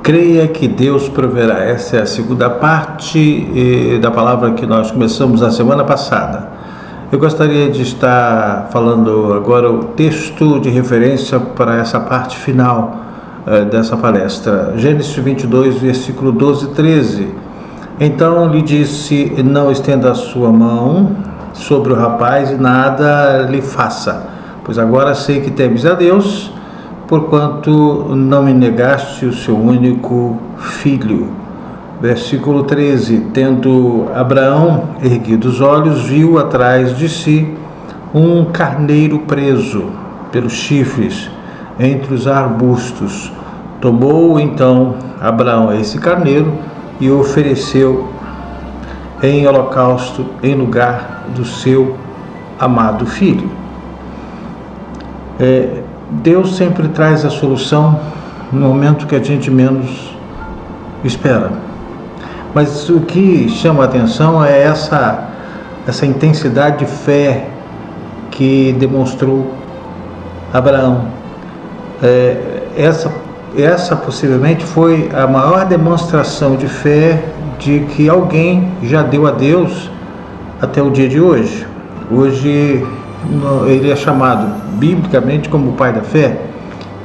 Creia que Deus proverá. Essa é a segunda parte da palavra que nós começamos na semana passada. Eu gostaria de estar falando agora o texto de referência para essa parte final dessa palestra. Gênesis 22, versículo 12 e 13. Então lhe disse: não estenda a sua mão sobre o rapaz e nada lhe faça, pois agora sei que temes a Deus, porquanto não me negaste o seu único filho. Versículo 13. Tendo Abraão erguido os olhos, viu atrás de si um carneiro preso pelos chifres entre os arbustos. Tomou então Abraão esse carneiro e o ofereceu em holocausto em lugar do seu amado filho. Deus sempre traz a solução no momento que a gente menos espera. Mas o que chama a atenção é essa intensidade de fé que demonstrou Abraão. Essa possivelmente foi a maior demonstração de fé de que alguém já deu a Deus até o dia de hoje. Hoje ele é chamado biblicamente como o pai da fé,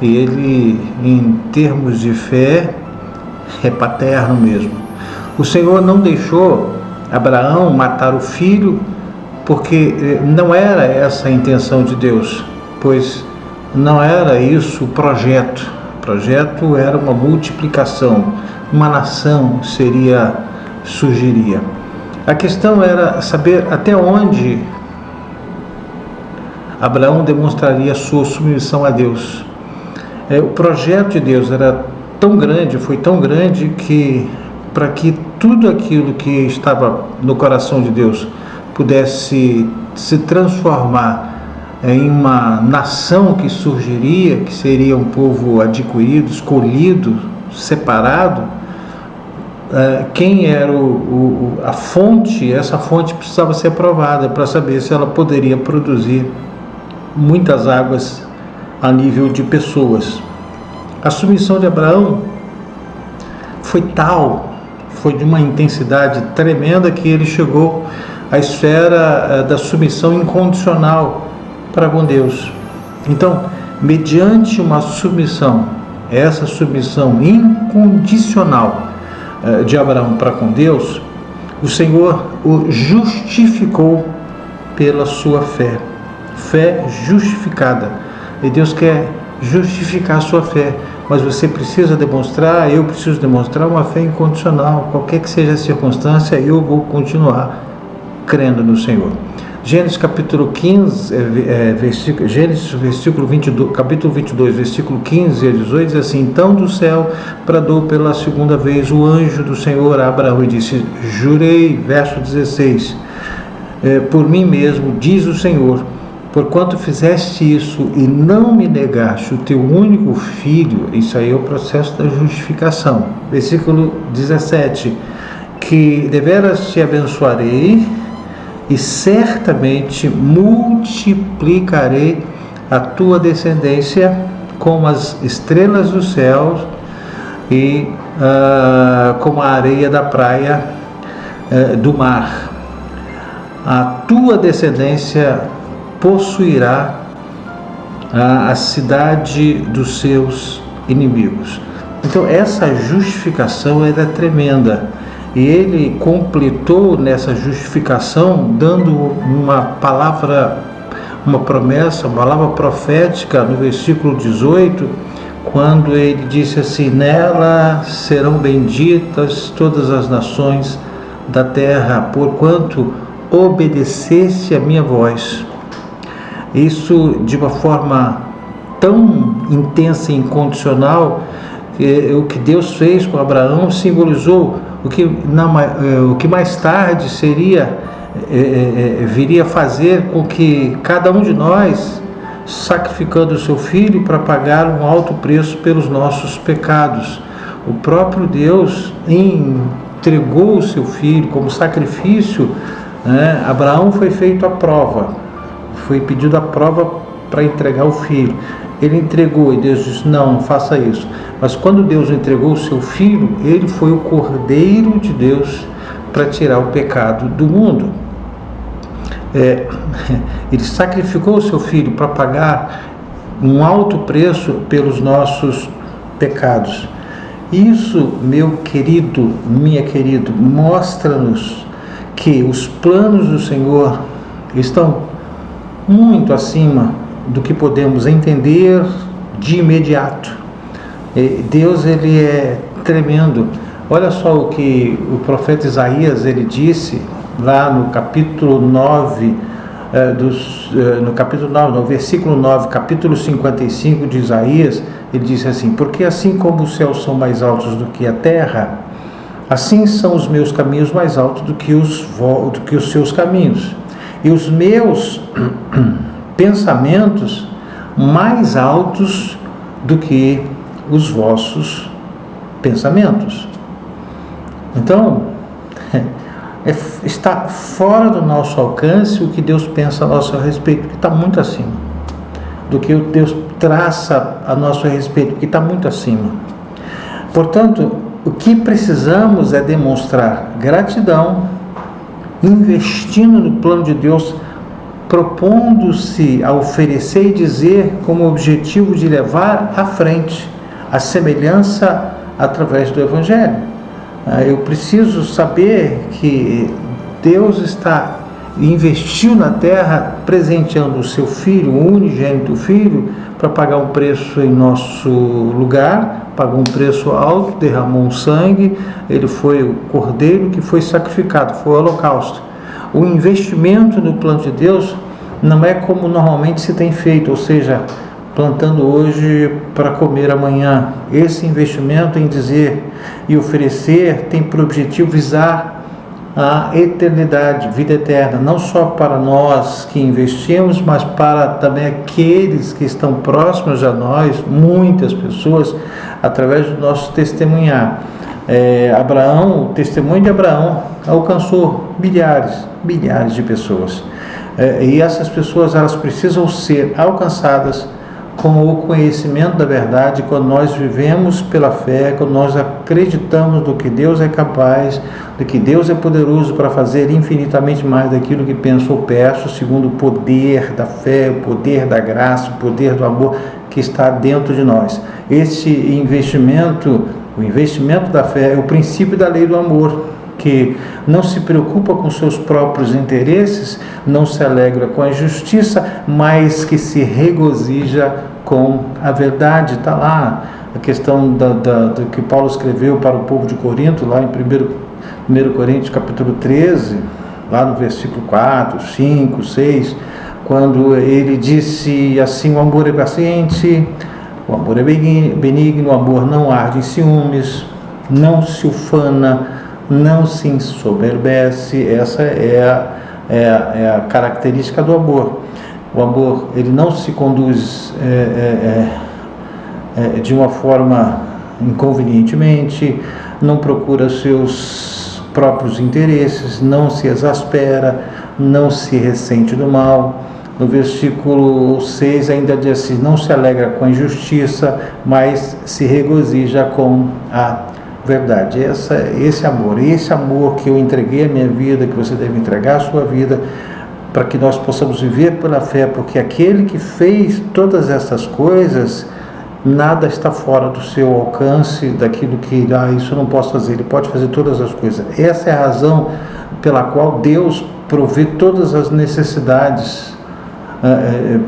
e ele, em termos de fé, é paterno mesmo. O Senhor não deixou Abraão matar o filho, porque não era essa a intenção de Deus, pois não era isso o projeto. O projeto era uma multiplicação, uma nação surgiria. A questão era saber até onde Abraão demonstraria sua submissão a Deus. O projeto de Deus era tão grande, foi tão grande, que para que tudo aquilo que estava no coração de Deus pudesse se transformar em uma nação que surgiria, que seria um povo adquirido, escolhido, separado, quem era a fonte, essa fonte precisava ser provada para saber se ela poderia produzir muitas águas a nível de pessoas. A submissão de Abraão foi de uma intensidade tremenda, que ele chegou à esfera da submissão incondicional para com Deus. Então, mediante uma submissão, essa submissão incondicional de Abraão para com Deus, o Senhor o justificou pela sua fé. Fé justificada. E Deus quer justificar a sua fé, mas você precisa demonstrar, eu preciso demonstrar uma fé incondicional. Qualquer que seja a circunstância, eu vou continuar crendo no Senhor. Gênesis capítulo 15, capítulo 22, versículo 15 a 18, diz assim: então do céu bradou pela segunda vez o anjo do Senhor a Abraão e disse: jurei, verso 16, por mim mesmo, diz o Senhor, porquanto fizeste isso e não me negaste o teu único filho. Isso aí é o processo da justificação. Versículo 17, que deveras te abençoarei e certamente multiplicarei a tua descendência como as estrelas dos céus e como a areia da praia do mar. A tua descendência possuirá a cidade dos seus inimigos. Então essa justificação era tremenda, e ele completou nessa justificação dando uma palavra, uma promessa, uma palavra profética no versículo 18, quando ele disse assim: nela serão benditas todas as nações da terra, porquanto obedeceste a minha voz. Isso de uma forma tão intensa e incondicional, que o que Deus fez com Abraão simbolizou o que mais tarde viria a fazer com que cada um de nós, sacrificando o seu filho para pagar um alto preço pelos nossos pecados. O próprio Deus entregou o seu filho como sacrifício. Abraão foi feito à prova, foi pedido a prova para entregar o filho. ele entregou e Deus disse, não faça isso. Mas quando Deus entregou o seu Filho, ele foi o Cordeiro de Deus para tirar o pecado do mundo. Ele sacrificou o seu Filho para pagar um alto preço pelos nossos pecados. Isso, meu querido, minha querida, mostra-nos que os planos do Senhor estão muito acima do que podemos entender de imediato. Deus, ele é tremendo. Olha só o que o profeta Isaías ele disse lá no capítulo 9, no versículo 9, capítulo 55 de Isaías. Ele disse assim: porque assim como os céus são mais altos do que a terra, assim são os meus caminhos mais altos do que os seus caminhos, e os meus pensamentos mais altos do que os vossos pensamentos. Então, está fora do nosso alcance o que Deus pensa a nosso respeito, que está muito acima do que Deus traça a nosso respeito, que está muito acima. Portanto, o que precisamos é demonstrar gratidão, investindo no plano de Deus, propondo-se a oferecer e dizer como objetivo de levar à frente a semelhança através do Evangelho. Eu preciso saber que Deus investiu na terra presenteando o seu Filho, o unigênito Filho, para pagar um preço em nosso lugar, pagou um preço alto, derramou um sangue, ele foi o cordeiro que foi sacrificado, foi o holocausto. O investimento no plano de Deus não é como normalmente se tem feito, ou seja, plantando hoje para comer amanhã. Esse investimento em dizer e oferecer tem por objetivo visar a eternidade, vida eterna, não só para nós que investimos, mas para também aqueles que estão próximos a nós, muitas pessoas, através do nosso testemunhar. O testemunho de Abraão alcançou milhares de pessoas. E essas pessoas, elas precisam ser alcançadas com o conhecimento da verdade, quando nós vivemos pela fé, quando nós acreditamos do que Deus é capaz, do que Deus é poderoso para fazer infinitamente mais daquilo que penso ou peço, segundo o poder da fé, o poder da graça, o poder do amor que está dentro de nós. Esse investimento, o investimento da fé, é o princípio da lei do amor, que não se preocupa com seus próprios interesses, não se alegra com a injustiça, mas que se regozija com a verdade. Está lá a questão do que Paulo escreveu para o povo de Corinto, lá em 1 Coríntios capítulo 13, lá no versículo 4, 5, 6, quando ele disse assim: o amor é paciente, o amor é benigno, o amor não arde em ciúmes, não se ufana, não se ensoberbece. Essa é a característica do amor. O amor, ele não se conduz de uma forma inconvenientemente, não procura seus próprios interesses, não se exaspera, não se ressente do mal. No versículo 6 ainda diz assim: não se alegra com a injustiça, mas se regozija com a verdade. Esse amor que eu entreguei a minha vida, que você deve entregar a sua vida, para que nós possamos viver pela fé, porque aquele que fez todas essas coisas, nada está fora do seu alcance, daquilo que, isso eu não posso fazer, ele pode fazer todas as coisas. Essa é a razão pela qual Deus provê todas as necessidades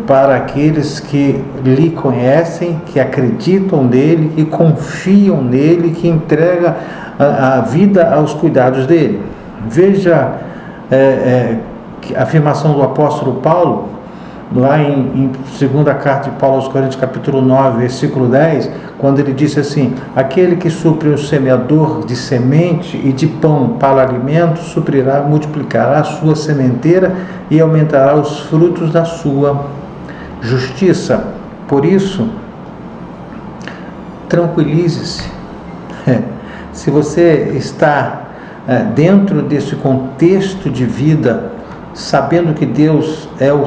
para aqueles que lhe conhecem, que acreditam nele, que confiam nele, que entregam a vida aos cuidados dele. Veja a afirmação do apóstolo Paulo, lá em 2ª carta de Paulo aos Coríntios, capítulo 9, versículo 10, quando ele disse assim: aquele que supre o semeador de semente e de pão para alimento, suprirá, multiplicará a sua sementeira e aumentará os frutos da sua justiça. Por isso, tranquilize-se. Se você está dentro desse contexto de vida sabendo que Deus é o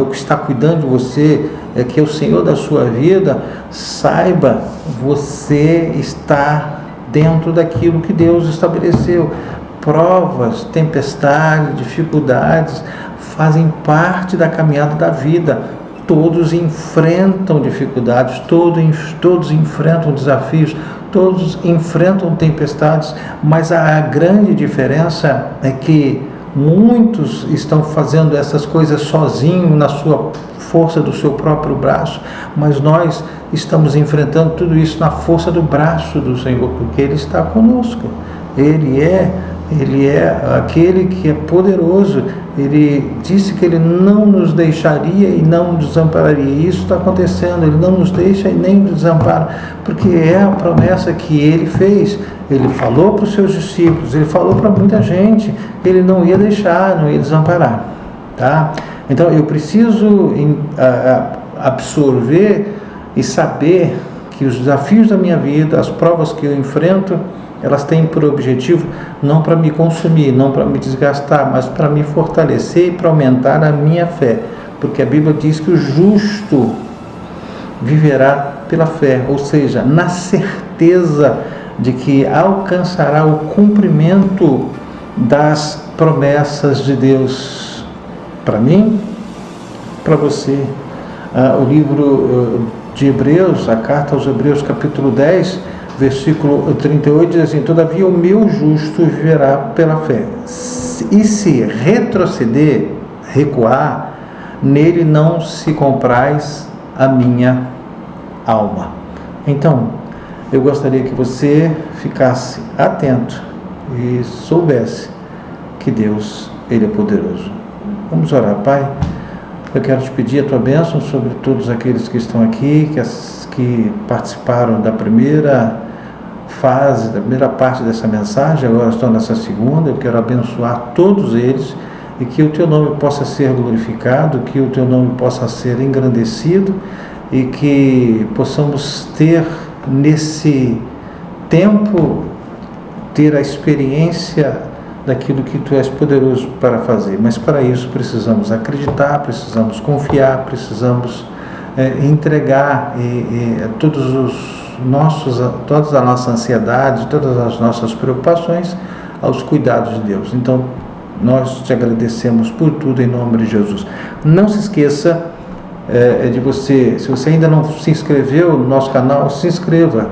que está cuidando de você, que é o Senhor da sua vida, saiba, você está dentro daquilo que Deus estabeleceu. Provas, tempestades, dificuldades fazem parte da caminhada da vida. Todos enfrentam dificuldades, todos enfrentam desafios, todos enfrentam tempestades, mas a grande diferença é que muitos estão fazendo essas coisas sozinhos, na sua força do seu próprio braço, mas nós estamos enfrentando tudo isso na força do braço do Senhor, porque Ele está conosco. Ele é aquele que é poderoso. Ele disse que Ele não nos deixaria e não nos desampararia. E isso está acontecendo. Ele não nos deixa e nem nos desampara, porque é a promessa que Ele fez. Ele falou para os seus discípulos, Ele falou para muita gente, Ele não ia deixar, não ia desamparar. Tá? Então eu preciso absorver e saber que os desafios da minha vida, as provas que eu enfrento, elas têm por objetivo não para me consumir, não para me desgastar, mas para me fortalecer e para aumentar a minha fé. Porque a Bíblia diz que o justo viverá pela fé, ou seja, na certeza de que alcançará o cumprimento das promessas de Deus para mim, para você. O livro de Hebreus, a carta aos Hebreus, capítulo 10, versículo 38, diz assim: todavia o meu justo viverá pela fé, e se retroceder, recuar, nele não se compraz a minha alma. Então, eu gostaria que você ficasse atento e soubesse que Deus, Ele é poderoso. Vamos orar. Pai, eu quero te pedir a tua bênção sobre todos aqueles que estão aqui, que participaram da primeira fase, da primeira parte dessa mensagem, agora estão nessa segunda. Eu quero abençoar todos eles e que o teu nome possa ser glorificado, que o teu nome possa ser engrandecido e que possamos ter nesse tempo, ter a experiência daquilo que tu és poderoso para fazer. Mas para isso precisamos acreditar, precisamos confiar, precisamos entregar toda a nossa ansiedade, todas as nossas preocupações aos cuidados de Deus. Então, nós te agradecemos por tudo em nome de Jesus. Não se esqueça de você, se você ainda não se inscreveu no nosso canal, se inscreva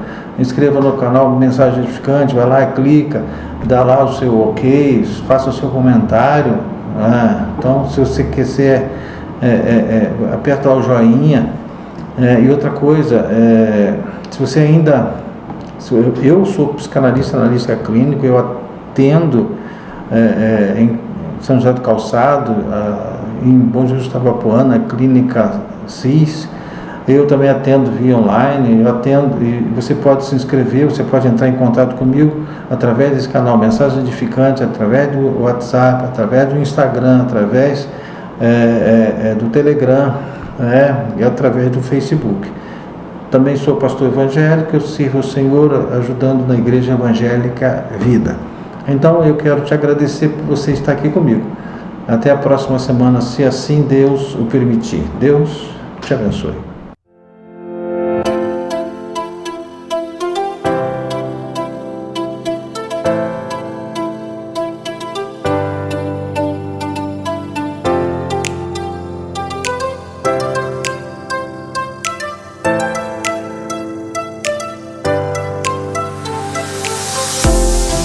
no canal Mensagem Edificante, vai lá e clica, dá lá o seu ok, faça o seu comentário. Então, se você quiser, aperta lá o joinha. E outra coisa, se você ainda, eu sou psicanalista, analista clínico, eu atendo em São José do Calçado, em Bom Jesus Tabapuana, Clínica CIS. Eu também atendo via online, e você pode se inscrever, você pode entrar em contato comigo através desse canal Mensagem Edificante, através do WhatsApp, através do Instagram, através do Telegram, e através do Facebook. Também sou pastor evangélico, eu sirvo ao Senhor ajudando na Igreja Evangélica Vida. Então eu quero te agradecer por você estar aqui comigo. Até a próxima semana, se assim Deus o permitir. Deus te abençoe.